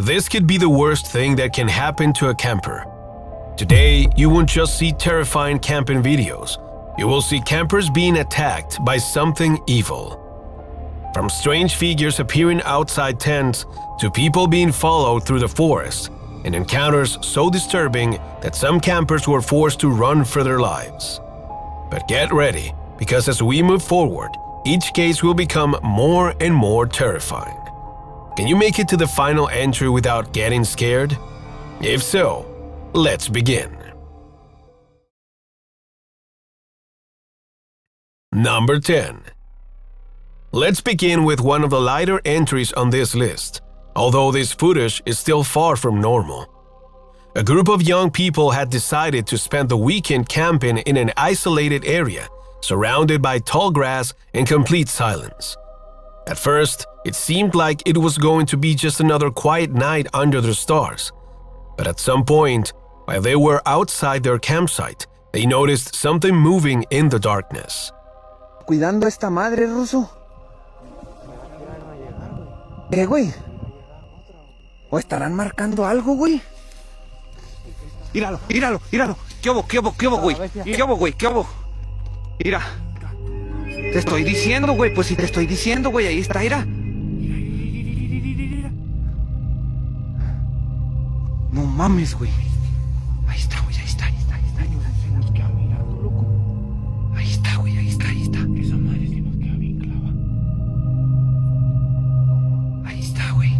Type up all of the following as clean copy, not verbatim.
This could be the worst thing that can happen to a camper. Today, you won't just see terrifying camping videos. You will see campers being attacked by something evil. From strange figures appearing outside tents to people being followed through the forest, and encounters so disturbing that some campers were forced to run for their lives. But get ready, because as we move forward, each case will become more and more terrifying. Can you make it to the final entry without getting scared? If so, let's begin. Number 10. Let's begin with one of the lighter entries on this list, although this footage is still far from normal. A group of young people had decided to spend the weekend camping in an isolated area, surrounded by tall grass and complete silence. At first, it seemed like it was going to be just another quiet night under the stars. But at some point, while they were outside their campsite, they noticed something moving in the darkness. Cuidando esta madre, ruso. Güey. ¿O estarán marcando algo, güey? Míralo, míralo, míralo. ¿Qué hubo, güey? ¿Qué hubo? Mira. Te estoy diciendo, güey. Pues si te estoy diciendo, güey. Ahí está, mira. No mames, güey. Ahí está, güey. Ahí está. Nos queda mirando, loco. Ahí está, güey. Ahí está. Esa madre sí nos queda bien clava. Ahí está, güey.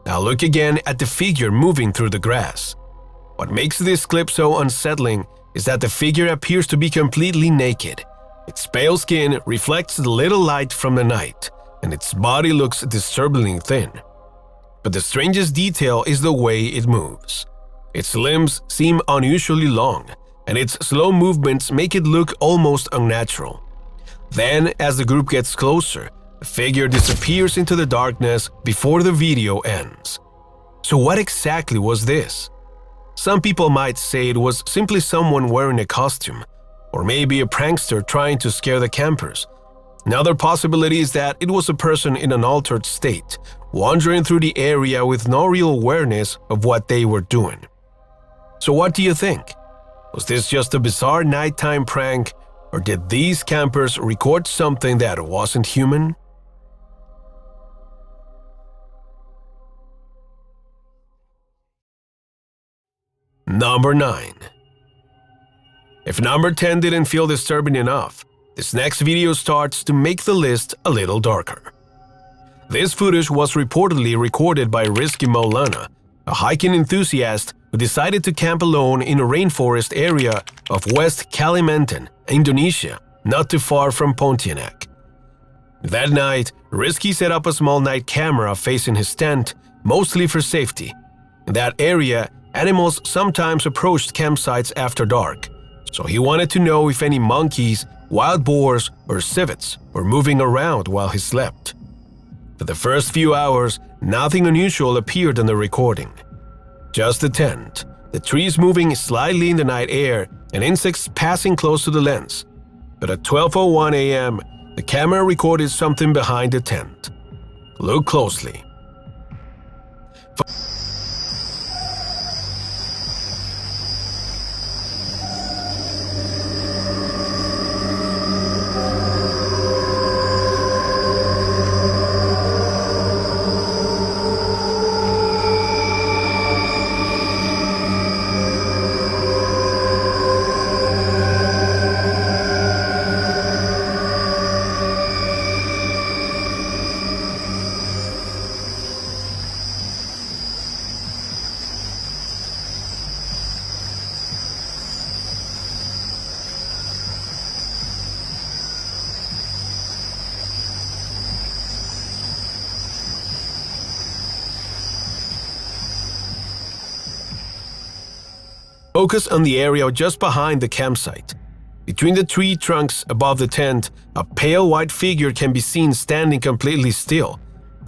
Now look again at the figure moving through the grass. What makes this clip so unsettling is that the figure appears to be completely naked. Its pale skin reflects the little light from the night, and its body looks disturbingly thin. But the strangest detail is the way it moves. Its limbs seem unusually long, and its slow movements make it look almost unnatural. Then, as the group gets closer, the figure disappears into the darkness before the video ends. So what exactly was this? Some people might say it was simply someone wearing a costume, or maybe a prankster trying to scare the campers. Another possibility is that it was a person in an altered state, wandering through the area with no real awareness of what they were doing. So what do you think? Was this just a bizarre nighttime prank, or did these campers record something that wasn't human? Number 9. If number 10 didn't feel disturbing enough, this next video starts to make the list a little darker. This footage was reportedly recorded by Rizky Maulana, a hiking enthusiast who decided to camp alone in a rainforest area of West Kalimantan, Indonesia, not too far from Pontianak. That night, Rizky set up a small night camera facing his tent, mostly for safety. In that area, animals sometimes approached campsites after dark, so he wanted to know if any monkeys, wild boars, or civets were moving around while he slept. For the first few hours, nothing unusual appeared on the recording. Just the tent, the trees moving slightly in the night air, and insects passing close to the lens. But at 12:01 a.m., the camera recorded something behind the tent. Look closely. Focus on the area just behind the campsite. Between the tree trunks above the tent, a pale white figure can be seen standing completely still,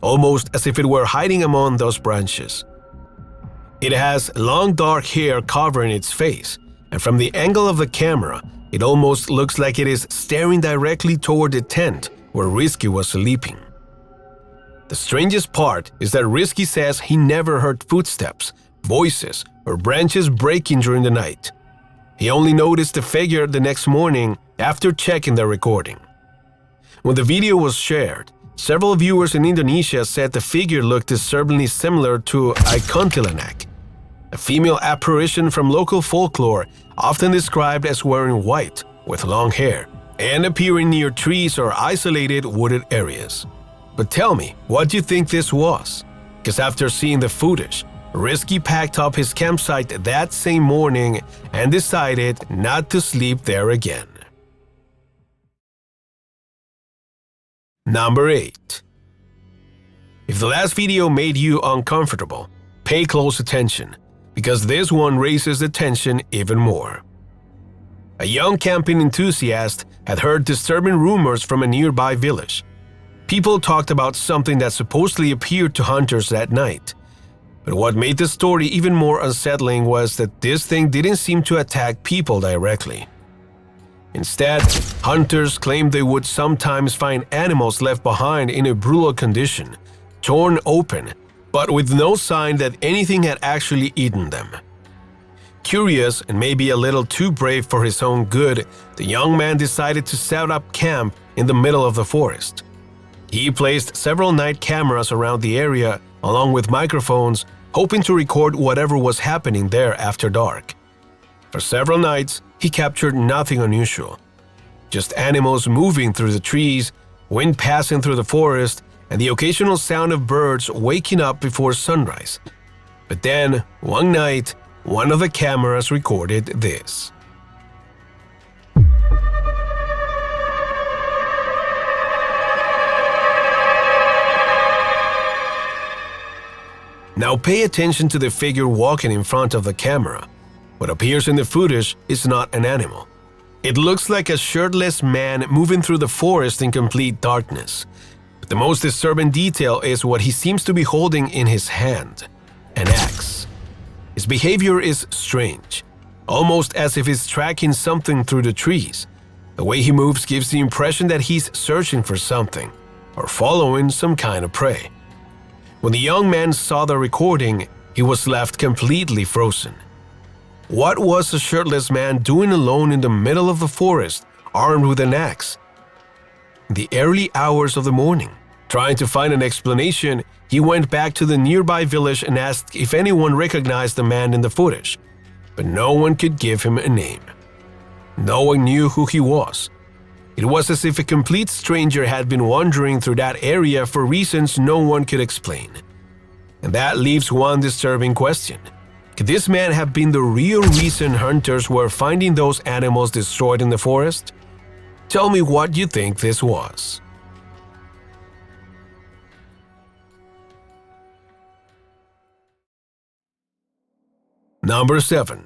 almost as if it were hiding among those branches. It has long dark hair covering its face, and from the angle of the camera, it almost looks like it is staring directly toward the tent where Rizky was sleeping. The strangest part is that Risky says he never heard footsteps, voices, or branches breaking during the night. He only noticed the figure the next morning after checking the recording. When the video was shared, several viewers in Indonesia said the figure looked disturbingly similar to a kuntilanak, a female apparition from local folklore often described as wearing white with long hair and appearing near trees or isolated wooded areas. But tell me, what do you think this was? Because after seeing the footage, Risky packed up his campsite that same morning and decided not to sleep there again. Number 8. If the last video made you uncomfortable, pay close attention, because this one raises the tension even more. A young camping enthusiast had heard disturbing rumors from a nearby village. People talked about something that supposedly appeared to hunters that night. But what made the story even more unsettling was that this thing didn't seem to attack people directly. Instead, hunters claimed they would sometimes find animals left behind in a brutal condition, torn open, but with no sign that anything had actually eaten them. Curious and maybe a little too brave for his own good, the young man decided to set up camp in the middle of the forest. He placed several night cameras around the area along with microphones, hoping to record whatever was happening there after dark. For several nights, he captured nothing unusual. Just animals moving through the trees, wind passing through the forest, and the occasional sound of birds waking up before sunrise. But then, one night, one of the cameras recorded this. Now pay attention to the figure walking in front of the camera. What appears in the footage is not an animal. It looks like a shirtless man moving through the forest in complete darkness. But the most disturbing detail is what he seems to be holding in his hand: an axe. His behavior is strange, almost as if he's tracking something through the trees. The way he moves gives the impression that he's searching for something or following some kind of prey. When the young man saw the recording, he was left completely frozen. What was a shirtless man doing alone in the middle of the forest, armed with an axe? In the early hours of the morning, trying to find an explanation, he went back to the nearby village and asked if anyone recognized the man in the footage, but no one could give him a name. No one knew who he was. It was as if a complete stranger had been wandering through that area for reasons no one could explain. And that leaves one disturbing question. Could this man have been the real reason hunters were finding those animals destroyed in the forest? Tell me what you think this was. Number 7.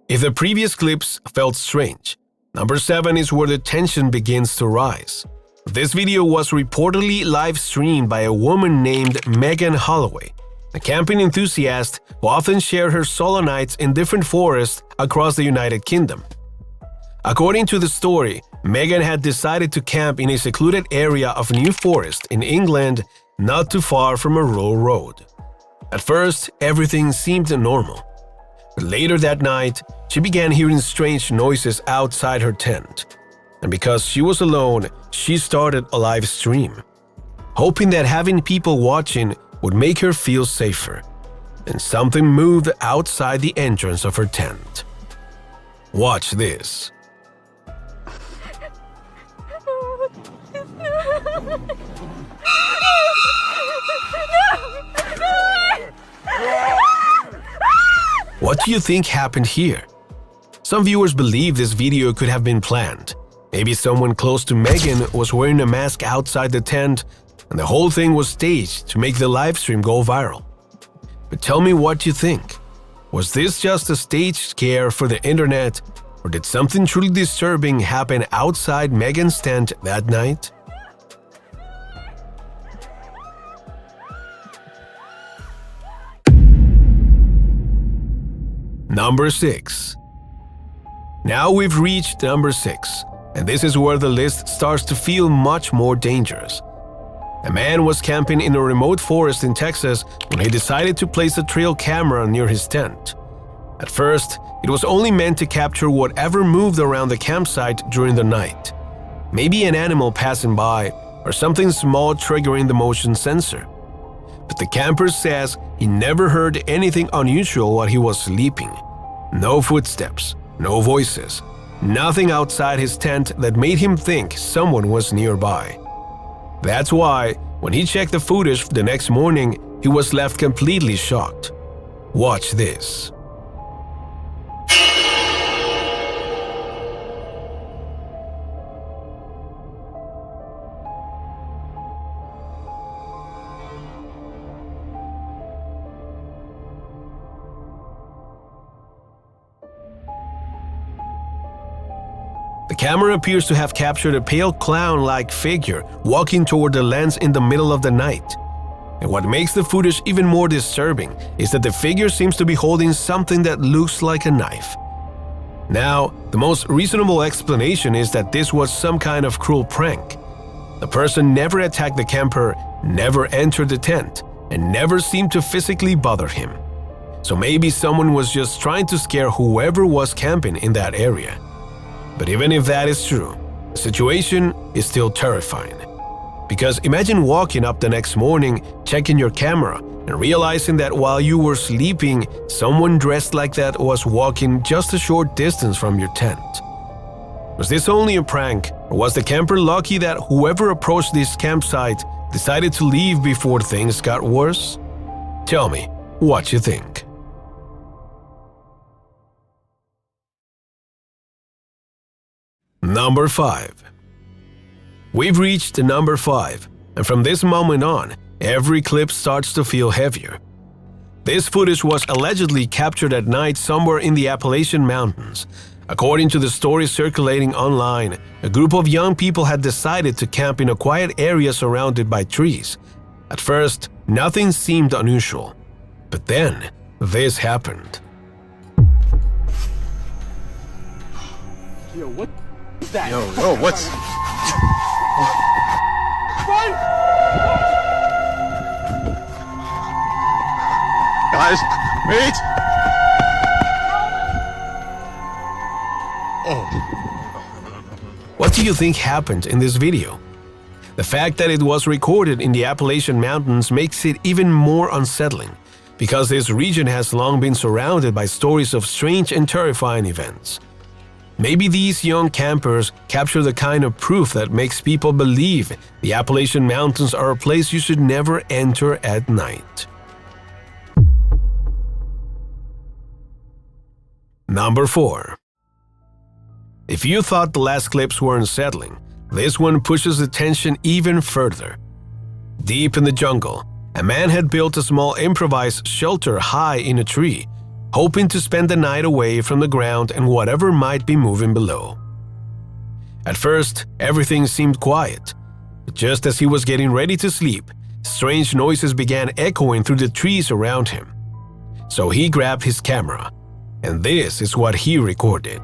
If the previous clips felt strange, Number 7 is where the tension begins to rise. This video was reportedly live-streamed by a woman named Megan Holloway, a camping enthusiast who often shared her solo nights in different forests across the United Kingdom. According to the story, Megan had decided to camp in a secluded area of New Forest in England, not too far from a rural road. At first, everything seemed normal. But later that night, she began hearing strange noises outside her tent. And because she was alone, she started a live stream, hoping that having people watching would make her feel safer. And something moved outside the entrance of her tent. Watch this. What do you think happened here? Some viewers believe this video could have been planned. Maybe someone close to Megan was wearing a mask outside the tent, and the whole thing was staged to make the livestream go viral. But tell me what you think. Was this just a staged scare for the internet, or did something truly disturbing happen outside Megan's tent that night? Number 6. Now we've reached number 6, and this is where the list starts to feel much more dangerous. A man was camping in a remote forest in Texas when he decided to place a trail camera near his tent. At first, it was only meant to capture whatever moved around the campsite during the night. Maybe an animal passing by or something small triggering the motion sensor. But the camper says he never heard anything unusual while he was sleeping. No footsteps, no voices, nothing outside his tent that made him think someone was nearby. That's why, when he checked the footage the next morning, he was left completely shocked. Watch this. The camera appears to have captured a pale clown-like figure walking toward the lens in the middle of the night. And what makes the footage even more disturbing is that the figure seems to be holding something that looks like a knife. Now, the most reasonable explanation is that this was some kind of cruel prank. The person never attacked the camper, never entered the tent, and never seemed to physically bother him. So maybe someone was just trying to scare whoever was camping in that area. But even if that is true, the situation is still terrifying. Because imagine walking up the next morning, checking your camera, and realizing that while you were sleeping, someone dressed like that was walking just a short distance from your tent. Was this only a prank, or was the camper lucky that whoever approached this campsite decided to leave before things got worse? Tell me what you think. Number 5. We've reached number 5, and from this moment on, every clip starts to feel heavier. This footage was allegedly captured at night somewhere in the Appalachian Mountains. According to the story circulating online, a group of young people had decided to camp in a quiet area surrounded by trees. At first, nothing seemed unusual, but then this happened. Yo, what is that? Yo, what's... Run! Guys, wait! What do you think happened in this video? The fact that it was recorded in the Appalachian Mountains makes it even more unsettling, because this region has long been surrounded by stories of strange and terrifying events. Maybe these young campers capture the kind of proof that makes people believe the Appalachian Mountains are a place you should never enter at night. Number 4. If you thought the last clips were unsettling, this one pushes the tension even further. Deep in the jungle, a man had built a small improvised shelter high in a tree, hoping to spend the night away from the ground and whatever might be moving below. At first, everything seemed quiet, but just as he was getting ready to sleep, strange noises began echoing through the trees around him. So he grabbed his camera, and this is what he recorded.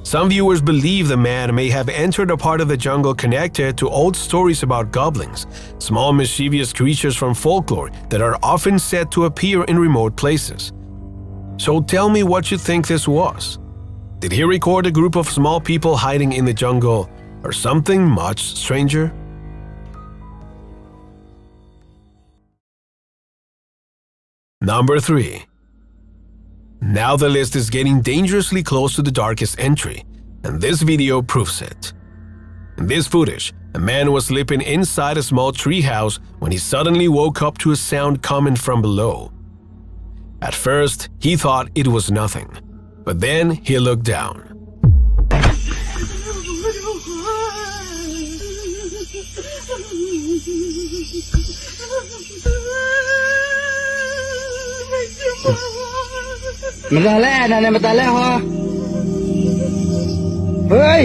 Some viewers believe the man may have entered a part of the jungle connected to old stories about goblins, small mischievous creatures from folklore that are often said to appear in remote places. So tell me what you think this was. Did he record a group of small people hiding in the jungle, or something much stranger? Number 3. Now the list is getting dangerously close to the darkest entry, and this video proves it. In this footage, a man was sleeping inside a small treehouse when he suddenly woke up to a sound coming from below. At first, he thought it was nothing, but then he looked down. Madala na madala ho. Hoy!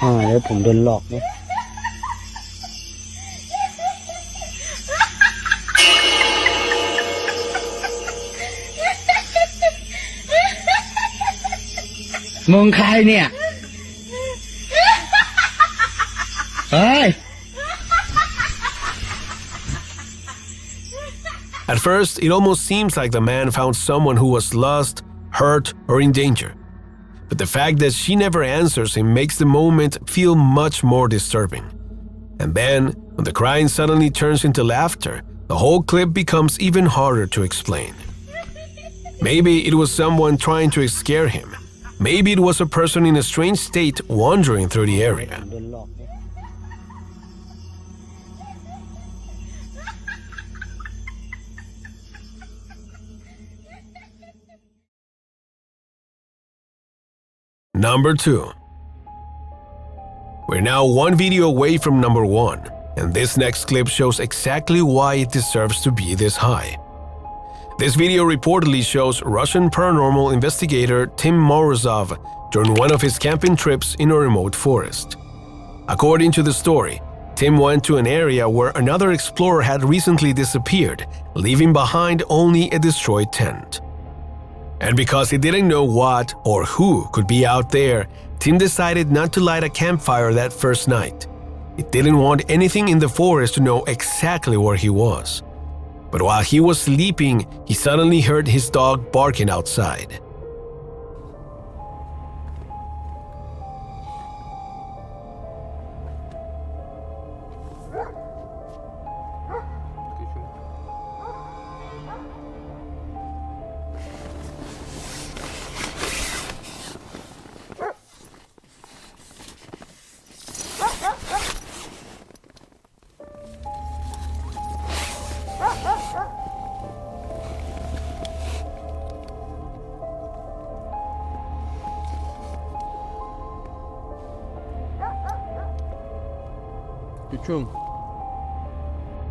Rồi,ผมโดนหลอกเนี่ยมึงใครเนี่ยเฮ้ย At first, it almost seems like the man found someone who was lost, hurt, or in danger. But the fact that she never answers him makes the moment feel much more disturbing. And then, when the crying suddenly turns into laughter, the whole clip becomes even harder to explain. Maybe it was someone trying to scare him. Maybe it was a person in a strange state wandering through the area. โดนหลอกเนี่ย Number 2. We're now one video away from number 1, and this next clip shows exactly why it deserves to be this high. This video reportedly shows Russian paranormal investigator Tim Morozov during one of his camping trips in a remote forest. According to the story, Tim went to an area where another explorer had recently disappeared, leaving behind only a destroyed tent. And because he didn't know what or who could be out there, Tim decided not to light a campfire that first night. He didn't want anything in the forest to know exactly where he was. But while he was sleeping, he suddenly heard his dog barking outside.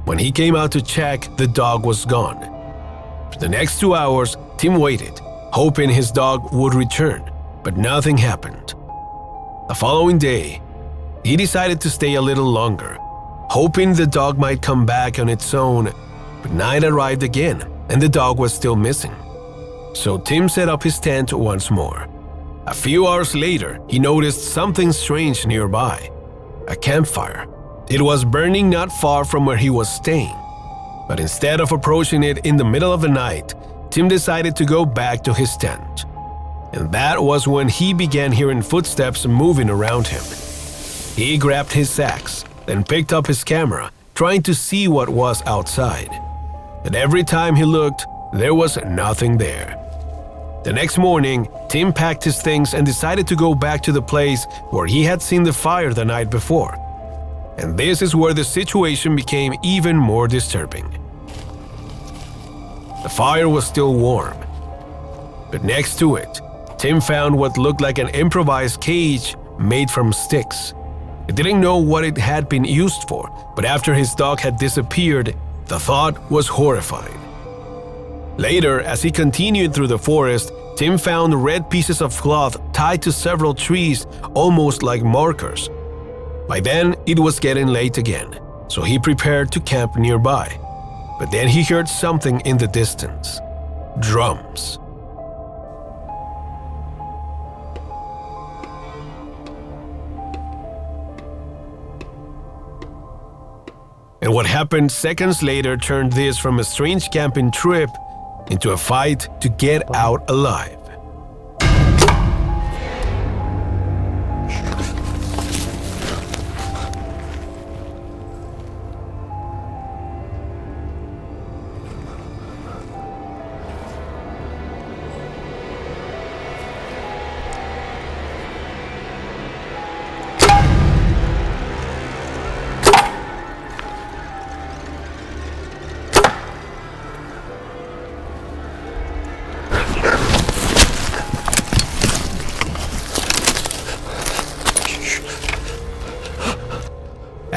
When he came out to check, the dog was gone. For the next 2 hours, Tim waited, hoping his dog would return, but nothing happened. The following day, he decided to stay a little longer, hoping the dog might come back on its own, but night arrived again and the dog was still missing. So Tim set up his tent once more. A few hours later, he noticed something strange nearby, a campfire. It was burning not far from where he was staying. But instead of approaching it in the middle of the night, Tim decided to go back to his tent. And that was when he began hearing footsteps moving around him. He grabbed his axe, then picked up his camera, trying to see what was outside. And every time he looked, there was nothing there. The next morning, Tim packed his things and decided to go back to the place where he had seen the fire the night before. And this is where the situation became even more disturbing. The fire was still warm, but next to it, Tim found what looked like an improvised cage made from sticks. He didn't know what it had been used for, but after his dog had disappeared, the thought was horrifying. Later, as he continued through the forest, Tim found red pieces of cloth tied to several trees, almost like markers. By then, it was getting late again, so he prepared to camp nearby. But then he heard something in the distance. Drums. And what happened seconds later turned this from a strange camping trip into a fight to get out alive.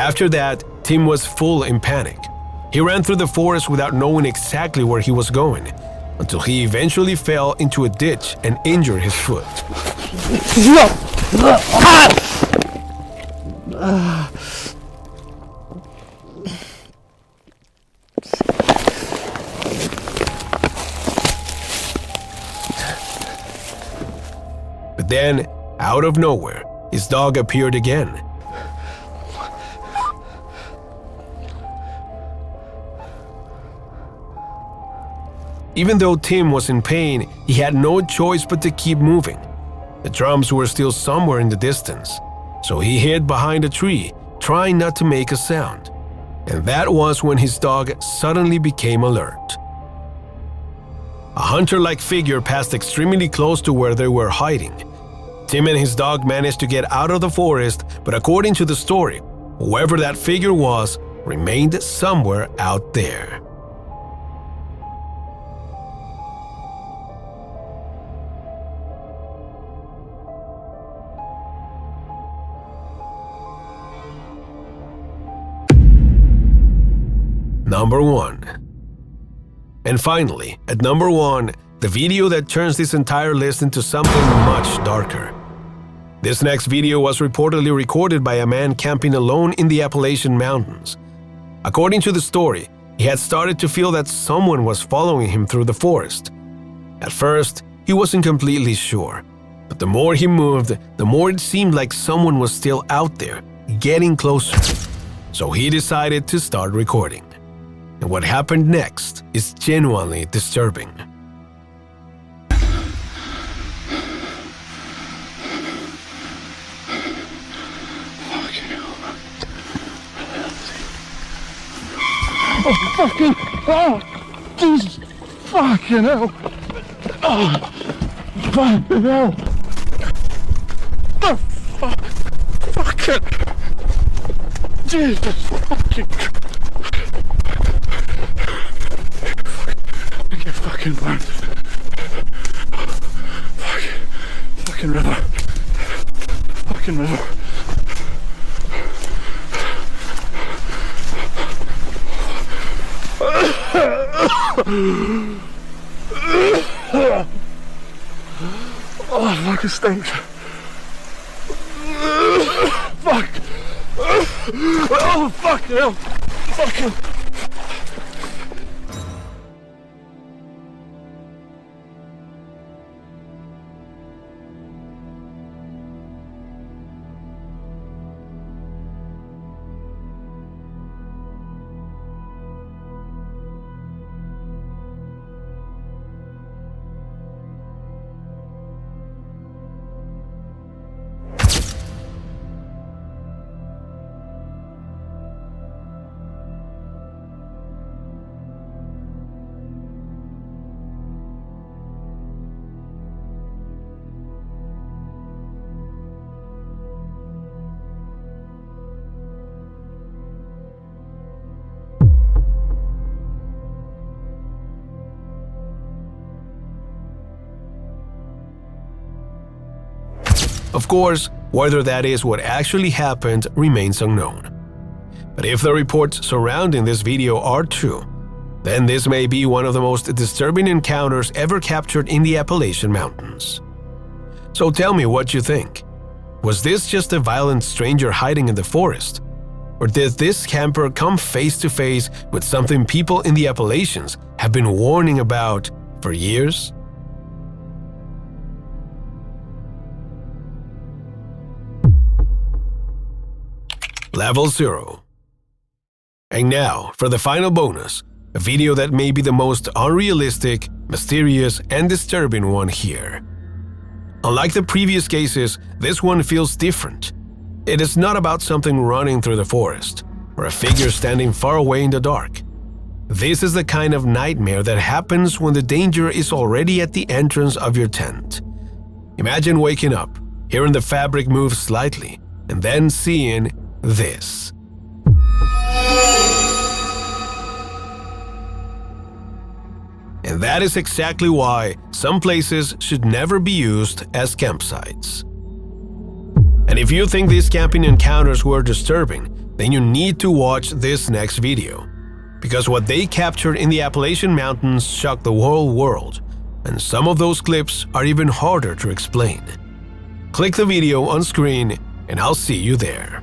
After that, Tim was full in panic. He ran through the forest without knowing exactly where he was going, until he eventually fell into a ditch and injured his foot. But then, out of nowhere, his dog appeared again. Even though Tim was in pain, he had no choice but to keep moving. The drums were still somewhere in the distance, so he hid behind a tree, trying not to make a sound. And that was when his dog suddenly became alert. A hunter-like figure passed extremely close to where they were hiding. Tim and his dog managed to get out of the forest, but according to the story, whoever that figure was remained somewhere out there. Number 1. And finally, at number 1, the video that turns this entire list into something much darker. This next video was reportedly recorded by a man camping alone in the Appalachian Mountains. According to the story, he had started to feel that someone was following him through the forest. At first, he wasn't completely sure, but the more he moved, the more it seemed like someone was still out there, getting closer. So he decided to start recording. And what happened next is genuinely disturbing. Oh, fucking, oh, Jesus, fucking hell. Oh, fucking hell. Oh, fucking, Jesus, fucking. Get fucking burned. Fucking river. Fucking river. Oh, fucking stinks. Fuck. Oh, fucking hell. Fucking. Of course, whether that is what actually happened remains unknown. But if the reports surrounding this video are true, then this may be one of the most disturbing encounters ever captured in the Appalachian Mountains. So tell me what you think. Was this just a violent stranger hiding in the forest? Or did this camper come face to face with something people in the Appalachians have been warning about for years? Level 0. And now, for the final bonus, a video that may be the most unrealistic, mysterious, and disturbing one here. Unlike the previous cases, this one feels different. It is not about something running through the forest, or a figure standing far away in the dark. This is the kind of nightmare that happens when the danger is already at the entrance of your tent. Imagine waking up, hearing the fabric move slightly, and then seeing this. And that is exactly why some places should never be used as campsites. And if you think these camping encounters were disturbing, then you need to watch this next video, because what they captured in the Appalachian Mountains shocked the whole world, and some of those clips are even harder to explain. Click the video on screen and I'll see you there.